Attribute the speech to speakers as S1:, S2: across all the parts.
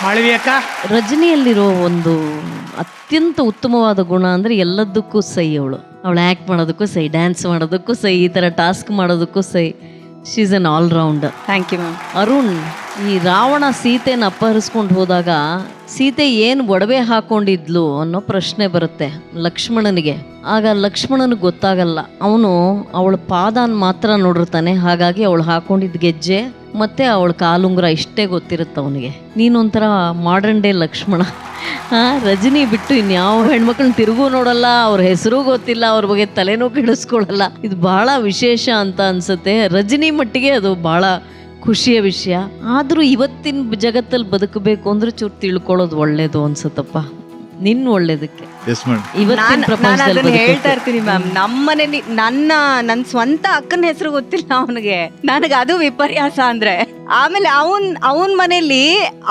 S1: ಮಾಳವಿ ಅಕ್ಕ,
S2: ರಜನಿಯಲ್ಲಿರೋ ಒಂದು ಅತ್ಯಂತ ಉತ್ತಮವಾದ ಗುಣ ಅಂದರೆ ಎಲ್ಲದಕ್ಕೂ ಸೈ. ಅವಳು ಆ್ಯಕ್ಟ್ ಮಾಡೋದಕ್ಕೂ ಸೈ, ಡ್ಯಾನ್ಸ್ ಮಾಡೋದಕ್ಕೂ ಸೈ, ಈ ಥರ ಟಾಸ್ಕ್ ಮಾಡೋದಕ್ಕೂ ಸೈ. She is an all rounder.
S3: Thank you ma'am.
S2: Arun, ಈ ರಾವಣ ಸೀತೆನ ಅಪಹರಿಸ್ಕೊಂಡು ಹೋದಾಗ ಸೀತೆ ಏನು ಒಡವೆ ಹಾಕೊಂಡಿದ್ಲು ಅನ್ನೋ ಪ್ರಶ್ನೆ ಬರುತ್ತೆ ಲಕ್ಷ್ಮಣನಿಗೆ. ಆಗ ಲಕ್ಷ್ಮಣನಿಗೆ ಗೊತ್ತಾಗಲ್ಲ, ಅವನು ಅವಳ ಪಾದನ ಮಾತ್ರ ನೋಡಿರ್ತಾನೆ. ಹಾಗಾಗಿ ಅವಳು ಹಾಕೊಂಡಿದ್ದ ಗೆಜ್ಜೆ ಮತ್ತೆ ಅವಳ ಕಾಲುಂಗುರ ಇಷ್ಟೇ ಗೊತ್ತಿರುತ್ತೆ ಅವನಿಗೆ. ನೀನೊಂಥರ ಮಾಡರ್ನ್ ಡೇ ಲಕ್ಷ್ಮಣ. ರಜನಿ ಬಿಟ್ಟು ಇನ್ಯಾವ ಹೆಣ್ಮಕ್ಳನ್ನ ತಿರುಗೂ ನೋಡಲ್ಲ, ಅವ್ರ ಹೆಸರು ಗೊತ್ತಿಲ್ಲ, ಅವ್ರ ಬಗ್ಗೆ ತಲೆನೂ ಕೆಡಿಸ್ಕೊಳ್ಳಲ್ಲ. ಇದು ಬಹಳ ವಿಶೇಷ ಅಂತ ಅನ್ಸುತ್ತೆ. ರಜನಿ ಮಟ್ಟಿಗೆ ಅದು ಬಹಳ ಖುಷಿಯ ವಿಷಯ. ಆದರೂ ಇವತ್ತಿನ ಜಗತ್ತಲ್ಲಿ ಬದುಕಬೇಕು ಅಂದ್ರೆ ಚೂರು ತಿಳ್ಕೊಳ್ಳೋದು ಒಳ್ಳೇದು ಅನ್ಸುತ್ತಪ್ಪ, ನಿನ್ನ ಒಳ್ಳೇದಕ್ಕೆ. ಇವತ್ತಿನ ಪ್ರಪಂಚದಲ್ಲಿ
S3: ಹೇಳ್ತಾ ಇರ್ತೀನಿ ಮ್ಯಾಮ್, ನಮ್ಮನೇಲಿ ನನ್ನ ಸ್ವಂತ ಅಕ್ಕನ ಹೆಸರು ಗೊತ್ತಿಲ್ಲ ಅವನಿಗೆ. ನನಗೆ ಅದು ವಿಪರ್ಯಾಸ ಅಂದ್ರೆ. ಆಮೇಲೆ ಅವನ್ ಮನೇಲಿ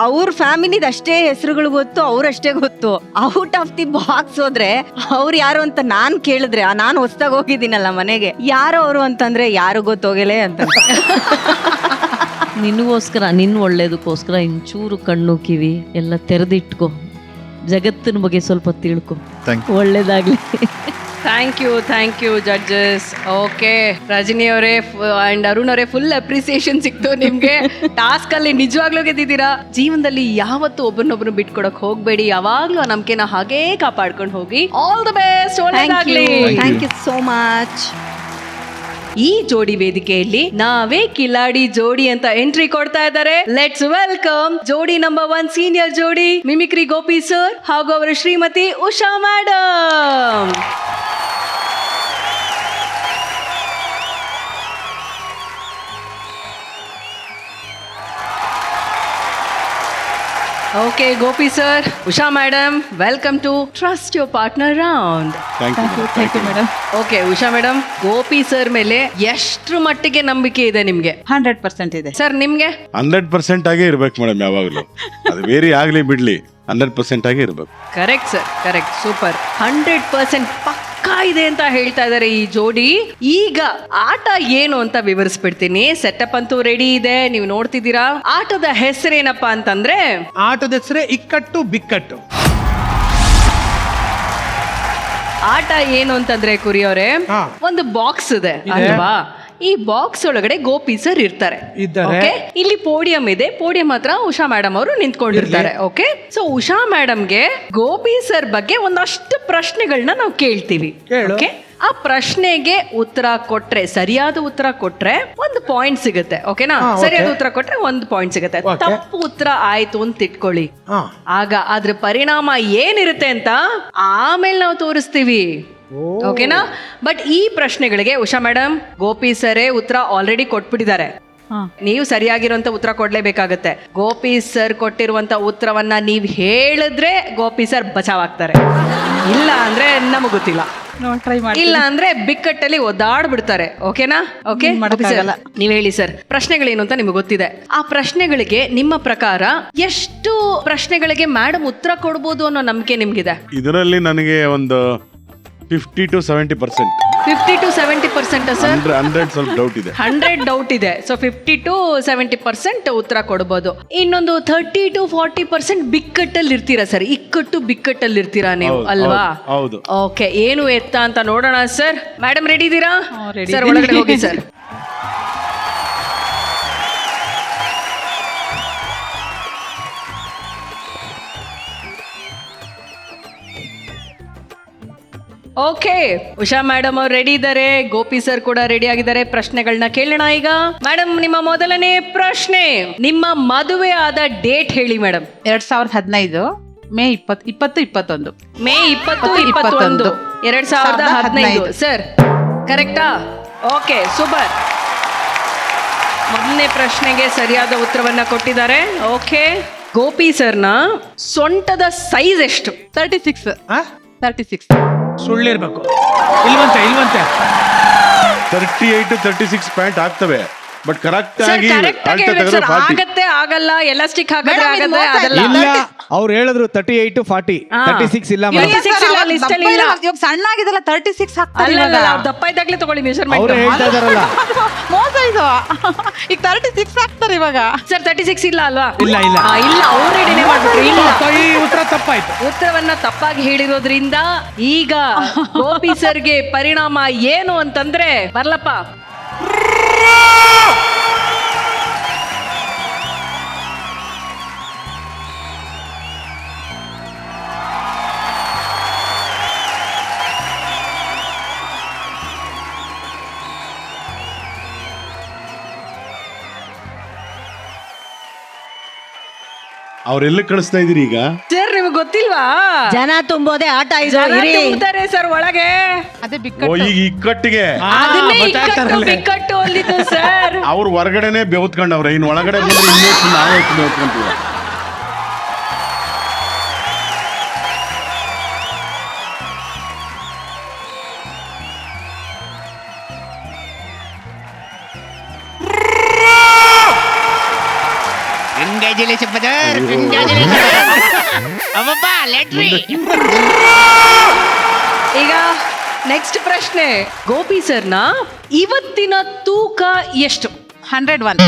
S3: ಅವ್ರ ಫ್ಯಾಮಿಲಿದ ಅಷ್ಟೇ ಹೆಸರುಗಳು ಗೊತ್ತು, ಅವ್ರಷ್ಟೇ ಗೊತ್ತು. ಔಟ್ ಆಫ್ ದಿ ಬಾಕ್ಸ್ ಹೋದ್ರೆ ಅವ್ರು ಯಾರು ಅಂತ ನಾನ್ ಕೇಳಿದ್ರೆ, ನಾನು ಹೊಸ್ದಾಗ ಹೋಗಿದ್ದೀನಲ್ಲ ಮನೆಗೆ, ಯಾರು ಅವರು ಅಂತಂದ್ರೆ ಯಾರು ಗೊತ್ತೋಗಲೇ ಅಂತ.
S2: ನಿನಗೋಸ್ಕರ, ನಿನ್ನ ಒಳ್ಳೇದಕ್ಕೋಸ್ಕರ ಇಂಚೂರು ಕಣ್ಣು ಕಿವಿ ಎಲ್ಲ ತೆರೆದಿಟ್ಕೋ, ಜಗತ್ತಿನ ಬಗ್ಗೆ ಸ್ವಲ್ಪ ತಿಳ್ಕೊ. ಒಳ್ಳೇದಾಗ್ಲಿ.
S4: Thank you judges. Okay, Rajani ಅವರೇ ಅಂಡ್ ಅರುಣ್ ಅವರೇ, ಫುಲ್ ಅಪ್ರಿಸಿಯೇಷನ್ ಸಿಕ್ತು ನಿಮ್ಗೆ. ಟಾಸ್ಕ್ ಅಲ್ಲಿ ನಿಜವಾಗ್ಲೂ ಗೆದ್ದಿದ್ದೀರಾ. ಜೀವನದಲ್ಲಿ ಯಾವತ್ತೂ ಒಬ್ಬರನ್ನೊಬ್ಬರು ಬಿಟ್ಕೊಡಕ್ ಹೋಗ್ಬೇಡಿ, ಯಾವಾಗ್ಲೂ ಆ ನಂಬಿಕೆನ ಹಾಗೇ ಕಾಪಾಡ್ಕೊಂಡು ಹೋಗಿ. ಆಲ್ ದ ಬೆಸ್ಟ್, ಒಳ್ಳೇದಾಗ್ಲಿ.
S3: Thank you so much.
S4: ಈ ಜೋಡಿ ವೇದಿಕೆಯಲ್ಲಿ ನಾವೇ ಕಿಲಾಡಿ ಜೋಡಿ ಅಂತ ಎಂಟ್ರಿ ಕೊಡ್ತಾ ಇದ್ದಾರೆ. ಲೆಟ್ಸ್ ವೆಲ್ಕಮ್ ಜೋಡಿ ನಂಬರ್ 1 ಸೀನಿಯರ್ ಜೋಡಿ ಮಿಮಿಕ್ರಿ ಗೋಪಿ ಸರ್ ಹಾಗೂ ಅವರ Shrimati Usha madam. Okay Gopi sir, Usha madam, welcome to trust your partner round.
S3: Thank you madam.
S4: Okay Usha madam, Gopi sir ಮೇಲೆ ಎಷ್ಟ್ರ ಮಟ್ಟಿಗೆ ನಂಬಿಕೆ ಇದೆ ನಿಮ್ಗೆ?
S3: 100% ಇದೆ
S4: ಸರ್. ನಿಮ್ಗೆ
S5: 100% ಆಗೇ ಇರ್ಬೇಕು ಮೇಡಮ್, ಯಾವಾಗಲೂ. ಅದು ಬೇರೆ ಆಗ್ಲಿ ಬಿಡ್ಲಿ, 100% ಆಗೇ ಇರ್ಬೇಕು.
S4: Correct sir, correct, super. 100% ಪಕ್ಕಾ ಇದೆ ಅಂತ ಹೇಳ್ತಾ ಇದಾರೆ ಈ ಜೋಡಿ. ಈಗ ಆಟ ಏನು ಅಂತ ವಿವರಿಸ್ಬಿಡ್ತೀನಿ. ಸೆಟಪ್ ಅಂತೂ ರೆಡಿ ಇದೆ, ನೀವು ನೋಡ್ತಿದ್ದೀರಾ. ಆಟದ ಹೆಸರೇನಪ್ಪಾ ಅಂತಂದ್ರೆ,
S1: ಆಟದ ಹೆಸರೇ ಇಕ್ಕಟ್ಟು ಬಿಕ್ಕಟ್ಟು.
S4: ಆಟ ಏನು ಅಂತಂದ್ರೆ ಕುರಿಯವರೇ, ಒಂದು ಬಾಕ್ಸ್ ಇದೆ ಅಲ್ವಾ? ಈ ಬಾಕ್ಸ್ ಒಳಗಡೆ ಗೋಪಿ ಸರ್ ಇರ್ತಾರೆ. Okay? ಇಲ್ಲಿ ಪೋಡಿಯಂ ಇದೆ, ಪೋಡಿಯಂ ಹತ್ರ ಉಷಾ ಮೇಡಮ್ ಅವರು ನಿಂತ್ಕೊಂಡಿರ್ತಾರೆ. ಓಕೆ, ಸೊ ಉಷಾ ಮೇಡಮ್ಗೆ ಗೋಪಿ ಸರ್ ಬಗ್ಗೆ ಒಂದಷ್ಟು ಪ್ರಶ್ನೆಗಳನ್ನ ನಾವು ಕೇಳ್ತೀವಿ. ಓಕೆ, ಆ ಪ್ರಶ್ನೆಗೆ ಉತ್ತರ ಕೊಟ್ರೆ, ಸರಿಯಾದ ಉತ್ತರ ಕೊಟ್ರೆ 1 ಪಾಯಿಂಟ್ ಸಿಗುತ್ತೆ. ಓಕೆನಾ? ಸರಿಯಾದ ಉತ್ತರ ಕೊಟ್ರೆ 1 ಪಾಯಿಂಟ್ ಸಿಗುತ್ತೆ. ತಪ್ಪು ಉತ್ತರ ಆಯ್ತು ಅಂತ ಇಟ್ಕೊಳ್ಳಿ, ಆಗ ಅದ್ರ ಪರಿಣಾಮ ಏನಿರುತ್ತೆ ಅಂತ ಆಮೇಲೆ ನಾವು ತೋರಿಸ್ತೀವಿ. ಓಕೆನಾ? ಬಟ್ ಈ ಪ್ರಶ್ನೆಗಳಿಗೆ ಉಷಾ ಮೇಡಮ್, ಗೋಪಿ ಸರೇ ಉತ್ತರ ಆಲ್ರೆಡಿ ಕೊಟ್ಬಿಟ್ಟಿದ್ದಾರೆ. ನೀವು ಸರಿಯಾಗಿರುವಂತ ಉತ್ತರ ಕೊಡ್ಲೇಬೇಕಾಗತ್ತೆ. ಗೋಪಿ ಸರ್ ಕೊಟ್ಟಿರುವಂತ ಉತ್ತರವನ್ನ ನೀವು ಹೇಳಿದ್ರೆ ಗೋಪಿ ಸರ್ ಬಚಾವ್ ಆಗ್ತಾರೆ, ಇಲ್ಲ ಅಂದ್ರೆ ನಮಗ್ ಗೊತ್ತಿಲ್ಲ, ಇಲ್ಲ ಅಂದ್ರೆ ಬಿಕ್ಕಟ್ಟಲ್ಲಿ ಒದ್ದಾಡ್ಬಿಡ್ತಾರೆ. ಓಕೆನಾ? ಓಕೆ, ನೀವ್ ಹೇಳಿ ಸರ್, ಪ್ರಶ್ನೆಗಳೇನು ಅಂತ ನಿಮ್ಗೆ ಗೊತ್ತಿದೆ. ಆ ಪ್ರಶ್ನೆಗಳಿಗೆ ನಿಮ್ಮ ಪ್ರಕಾರ ಎಷ್ಟು ಪ್ರಶ್ನೆಗಳಿಗೆ ಮೇಡಮ್ ಉತ್ತರ ಕೊಡ್ಬೋದು ಅನ್ನೋ ನಂಬಿಕೆ ನಿಮ್ಗಿದೆ?
S5: ಇದರಲ್ಲಿ ನನಗೆ ಒಂದು 50 to 70%.
S4: 50 to 70% sir?
S5: 100 ಸ್ವಲ್ಪ ಡೌಟ್ ಇದೆ.
S4: 100 ಡೌಟ್ ಇದೆ. ಸೊ 50 to 70% ಉತ್ತರ ಕೊಡಬಹುದು. ಇನ್ನೊಂದು 30 to 40% ಬಿಕ್ಕಟ್ಟಲ್ಲಿ ಇರ್ತೀರಾ ಸರ್. ಇಕ್ಕಟ್ಟು ಬಿಕ್ಕಟ್ಟಲ್ಲಿ ಇರ್ತೀರಾ ನೀವು, ಅಲ್ವಾ?
S5: ಹೌದು.
S4: ಓಕೆ, ಏನು ಎತ್ತ ಅಂತ ನೋಡೋಣ ಸರ್. ಮೇಡಮ್ ರೆಡಿ ಇದ್ದೀರಾ ಸರ್? ಒಳಗಡೆ ಹೋಗಿ ಸರ್. ಓಕೆ, ಉಷಾ ಮೇಡಮ್ ಅವ್ರು ರೆಡಿ ಇದ್ದಾರೆ, ಗೋಪಿ ಸರ್ ಕೂಡ ರೆಡಿ ಆಗಿದ್ದಾರೆ. ಪ್ರಶ್ನೆಗಳನ್ನ ಕೇಳೋಣ ಈಗ. ಮೇಡಮ್, ನಿಮ್ಮ ಮೊದಲನೇ ಪ್ರಶ್ನೆ, ನಿಮ್ಮ ಮದುವೆ ಆದ ಡೇಟ್ ಹೇಳಿ ಮೇಡಮ್.
S6: 2015 ಮೇ 2021.
S4: ಮೇ 2021 2015 ಸರ್, ಕರೆಕ್ಟಾ? Okay, super. ಮೊದಲನೇ ಪ್ರಶ್ನೆಗೆ ಸರಿಯಾದ ಉತ್ತರವನ್ನ ಕೊಟ್ಟಿದ್ದಾರೆ. ಓಕೆ, ಗೋಪಿ ಸರ್ನ ಸೊಂಟದ ಸೈಜ್ ಎಷ್ಟು?
S6: 36.
S1: ಸುಳ್ಳಿರ್ಬೇಕು. ಇಲ್ವಂತೆ
S5: 38 36 ಪ್ಯಾಂಟ್ ಆಗ್ತವೆ, ಬಟ್ ಕರೆಕ್ಟ್ ಆಗಿ
S4: ಆಗತ್ತೆ ಆಗಲ್ಲ, ಎಲಾಸ್ಟಿಕ್ ಹಾಕಿದ್ರೆ ಆಗತ್ತೆ ಆಗಲ್ಲ.
S7: ಇಲ್ಲ, ಅವ್ರು ಹೇಳಿದ್ರು 38 40, 36 ಇಲ್ಲ
S6: ಇವಾಗ ಸಣ್ಣ ಆಗಿದಲ್ಲ 36 ಹಾಕ್ತಾರೆ.
S4: ದಪ್ಪ ಇದ್ದಾಗ್ಲೇ ತಗೊಳ್ಳಿ ಮೆಜರ್ಮೆಂಟ್.
S7: ಅವ್ರು ಹೇಳ್ತಾ ಇದಾರಲ್ಲ,
S6: ಮೋಸ ಇದು. ಈಗ 36 ಹಾಕ್ತಾರೆ ಇವಾಗ.
S4: ಸರ್ 36 ಇಲ್ಲ ಅಲ್ವಾ?
S1: ಇಲ್ಲ
S4: ಅವ್ರು ರೆಡಿನೇ ಮಾಡ್ತಾರೆ. ಮಾಡ್ಬಿಟ್ರಿ. ಇಲ್ಲ,
S1: ಈ ಉತ್ತರ ತಪ್ಪಾಯ್ತು.
S4: ಉತ್ತರವನ್ನ ತಪ್ಪಾಗಿ ಹೇಳಿರೋದ್ರಿಂದ ಈಗ ಗೋಪಿ ಸರ್ಗೆ ಪರಿಣಾಮ ಏನು ಅಂತಂದ್ರೆ ಬರ್ಲಪ್ಪ.
S5: ಅವ್ರೆಲ್ಲ ಕಳಿಸ್ತಾ ಇದೀರಿ ಈಗ?
S4: ಸರ್ ನಿಮ್ಗೆ ಗೊತ್ತಿಲ್ವಾ?
S3: ಜನ ತುಂಬೋದೆ ಆಟ ಇದು.
S4: ಜನ
S3: ಇರಿ.
S4: ತುಂಬ್ತಾರೆ ಸರ್ ಒಳಗೆ.
S6: ಅದೇ
S5: ಓ
S6: ಬಿಕ್ಕಟ್ಟು.
S5: ಈಗ ಇಕ್ಕಟ್ಟಿಗೆ
S4: ಅದನ್ನೇ
S1: ಗೊತ್ತಾಗ್ತಾರಲ್ಲ.
S4: ಬಿಕ್ಕಟ್ಟು ಅಲ್ಲಿದ್ದು ಸರ್.
S5: ಅವ್ರು ಹೊರಗಡೆನೆ ಬೆವತ್ಕೊಂಡವ್ರೆ, ಇನ್ ಒಳಗಡೆ ಬಂದ್ರೆ ಇನ್ನೇಷ್ಟು ನಾವೇ ಬೆವತ್ಕೊಂತೀವಿ.
S4: ಈಗ ನೆಕ್ಸ್ಟ್ ಪ್ರಶ್ನೆ, ಗೋಪಿ ಸರ್ನ ಇವತ್ತಿನ ತೂಕ ಎಷ್ಟು?
S6: 101.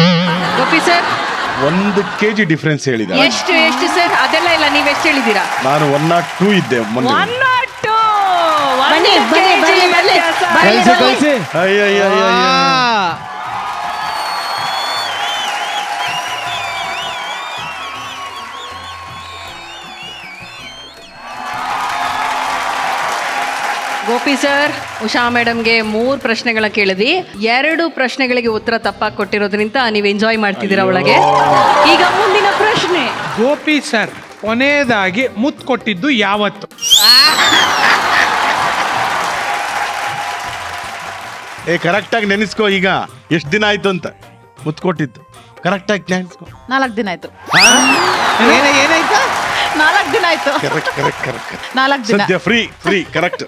S4: ಗೋಪಿ ಸರ್
S5: 1 kg ಡಿಫ್ರೆನ್ಸ್ ಹೇಳಿದ.
S4: ಎಷ್ಟು ಎಷ್ಟು ಸರ್? ಅದೆಲ್ಲ ಇಲ್ಲ, ನೀವ್ ಎಷ್ಟು ಹೇಳಿದೀರಾ?
S5: ನಾನು 102 ಇದ್ದೆ ಮೊನ್ನೆ.
S4: 102.
S3: ಬನ್ನಿ, ಬನ್ನಿ, ಬನ್ನಿ, ಬನ್ನಿ.
S7: ಕಳ್ಸಿ ಕಳ್ಸಿ
S5: ಅಯ್ಯಯ್ಯಯ್ಯಯ್ಯ.
S4: ಗೋಪಿ ಸರ್, ಉಷಾ ಮೇಡಮ್ಗೆ 3 ಪ್ರಶ್ನೆಗಳ ಕೇಳಿದ್ವಿ. 2 ಪ್ರಶ್ನೆಗಳಿಗೆ ಉತ್ತರ ತಪ್ಪಾಗಿ ಕೊಟ್ಟಿರೋದ್ರಿಂದ ನೀವು ಎಂಜಾಯ್ ಮಾಡ್ತಿದ್ದೀರಾ ಒಳಗೆ. ಈಗ ಮುಂದಿನ ಪ್ರಶ್ನೆ,
S1: ಗೋಪಿ ಸರ್ ಕೊನೆಯದಾಗಿ ಮುತ್ತು ಕೊಟ್ಟಿದ್ದು ಯಾವತ್ತು?
S5: ಕರೆಕ್ಟ್ ಆಗಿ ನೆನೆಸ್ಕೋ. ಈಗ ಎಷ್ಟು ದಿನ ಆಯ್ತು ಅಂತ ಮುತ್ತು ಕೊಟ್ಟಿದ್ದು ಕರೆಕ್ಟ್ ಆಗಿ ನೆನೆಸ್ಕೋ.
S6: 4 ದಿನ ಆಯ್ತು.
S7: ಏನಾಯ್ತಾ?
S6: 4 ದಿನ ಆಯ್ತು.
S5: Correct correct correct.
S6: 4 ದಿನ.
S5: ಸದ್ಯ ಫ್ರೀ ಕರೆಕ್ಟ್.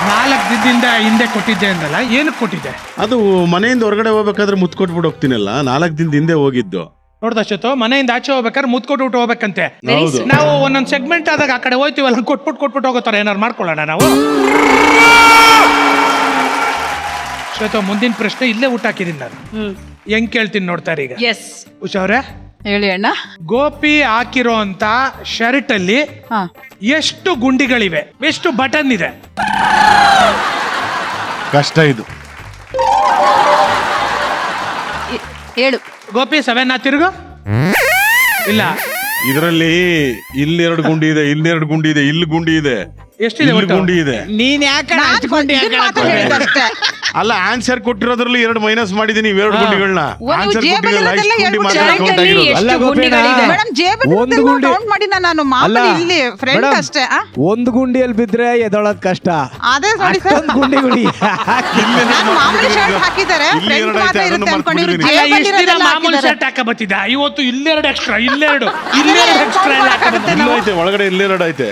S1: 4 ದಿನದಿಂದ ಹಿಂದೆ ಕೊಟ್ಟಿದ್ದೆ ಅಂದಲ್ಲ, ಏನಕ್ಕೆ ಕೊಟ್ಟಿದ್ದೆ?
S5: ಅದು ಮನೆಯಿಂದ ಹೊರಗಡೆ ಹೋಗ್ಬೇಕಾದ್ರೆ ಮುತ್ತು ಕೊಟ್ಬಿಟ್ಟು ಹೋಗ್ತೀನಲ್ಲ, 4 ದಿನದ ಹಿಂದೆ ಹೋಗಿದ್ದು.
S1: ನೋಡ್ದ ಅಷ್ಟೊತ್ತು ಮನೆಯಿಂದ ಆಚೆ ಹೋಗ್ಬೇಕಾದ್ರೆ ಮುತ್ತು ಕೊಟ್ಬಿಟ್ಟು ಹೋಗ್ಬೇಕಂತೆ.
S5: ಹೌದು.
S1: ನಾವು ಒಂದೊಂದು ಸೆಗ್ಮೆಂಟ್ ಆದಾಗ ಆ ಕಡೆ ಹೋಯ್ತೀವಲ್ಲ, ಕೊಟ್ಬಿಟ್ಟು ಹೋಗೋತಾರ, ಏನಾರು ಮಾಡ್ಕೊಳ್ಳೋಣ ನಾವು. ಶ್ವೇತ, ಮುಂದಿನ ಪ್ರಶ್ನೆ ಇಲ್ಲೇ ಊಟ ಹಾಕಿದೀನಿ ನಾನು. ಹೆಂಗ್ ಕೇಳ್ತೀನಿ ನೋಡ್ತಾರೆ ಈಗ.
S4: ಎಸ್
S1: ಉಷಾ ಅವ್ರೆ,
S6: ಹೇಳಿ ಅಣ್ಣ.
S1: ಗೋಪಿ ಹಾಕಿರೋ ಅಂತ ಶರ್ಟ್ ಅಲ್ಲಿ
S6: ಹಾ.
S1: ಎಷ್ಟು ಗುಂಡಿಗಳಿವೆ, ಎಷ್ಟು ಬಟನ್ ಇದೆ?
S5: ಕಷ್ಟ ಇದು.
S6: 7.
S1: ಗೋಪಿ 7 ತಿರುಗು. ಇಲ್ಲ,
S5: ಇದರಲ್ಲಿ ಇಲ್ಲಿ 2 ಗುಂಡಿ ಇದೆ, ಇಲ್ಲಿ 2 ಗುಂಡಿ ಇದೆ, ಇಲ್ಲಿ ಗುಂಡಿ ಇದೆ,
S1: ಎಷ್ಟಿದೆ
S5: ಇಲ್ಲಿ
S1: ಒಟ್ಟು?
S5: ಗುಂಡಿ ಇದೆ.
S7: ನೀನ್ ಯಾಕೆ
S6: ಇದನ್ನ ಮಾತ್ರ ಹೇಳಿದ್ದಷ್ಟೇ.
S5: ಅಲ್ಲ, ಆನ್ಸರ್ ಕೊಟ್ಟಿರೋದ್ರಲ್ಲಿ 2 ಮೈನಸ್ ಮಾಡಿದೀನಿ, 2 ಗುಂಡಿಗಳನ್ನ. ಆನ್ಸರ್ ಕೊಟ್ಟಿರಲ್ಲ, ಇಷ್ಟು ಗುಂಡಿ ಮಾತ್ರ
S4: ಹೇಳ್ಬಿಟ್ಟು
S5: count ಆಗಿರೋದು.
S7: ಅಲ್ಲ ಗೋಪಿಯಣ್ಣ,
S6: ಮೇಡಮ್ ಜೇಬಲ್ಲಿ
S7: ಒಂದು
S6: ಇರೋದೆಲ್ಲ
S7: ಗುಂಡಿ
S6: count ಮಾಡಿನ ನಾನು
S7: ಅಲ್ಲ
S6: ಮಾಮೂಲಿ ಇಲ್ಲಿ ಫ್ರೆಂಡ್
S7: ಮೇಡಮ್,
S6: ಅಷ್ಟೇ.
S7: ಒಂದು ಗುಂಡಿಯಲ್ಲಿ ಬಿದ್ರೆ ಎದೊಳದ್ ಕಷ್ಟ.
S6: ಅದೇ ನೋಡಿ ಸರ್.
S7: ಅಷ್ಟೊಂದ್ ಗುಂಡಿಗಳು
S6: ನಾನು ಮಾಮೂಲಿ ಶರ್ಟ್ ಹಾಕಿದ್ದಾರೆ,
S5: ಇಲ್ಲಿ
S6: ಫ್ರೆಂಡ್
S5: 2
S6: ಮಾತ್ರ
S5: ಐತೆ,
S6: ಇರುತ್ತೆ
S5: ಅದನ್ನು
S6: ಅನ್ಕೊಂಡಿರೋ
S5: ಮರ್ತ್ಬಿಟ್ಟಿದ್ದೀನಿ.
S1: ಅಲ್ಲ, ಇಷ್ಟ್ ದಿನ
S6: ಜೇಬಲ್ಲಿ
S1: ಮಾಮೂಲಿ ಶರ್ಟ್ ಹಾಕ ಬತ್ತಿದ್ದ, ಇವತ್ತು ಇಲ್ಲೆರಡು ಎಕ್ಸ್ಟ್ರಾ, ಇಲ್ಲೆರಡು ಎಕ್ಸ್ಟ್ರಾ ಎಲ್ಲ ಹಾಕ ಬಂದಿದ್ದ.
S5: ಇಲ್ಲೂ ಐತೆ, ಒಳಗಡೆ ಇಲ್ಲಿ 2 ಐತೆ.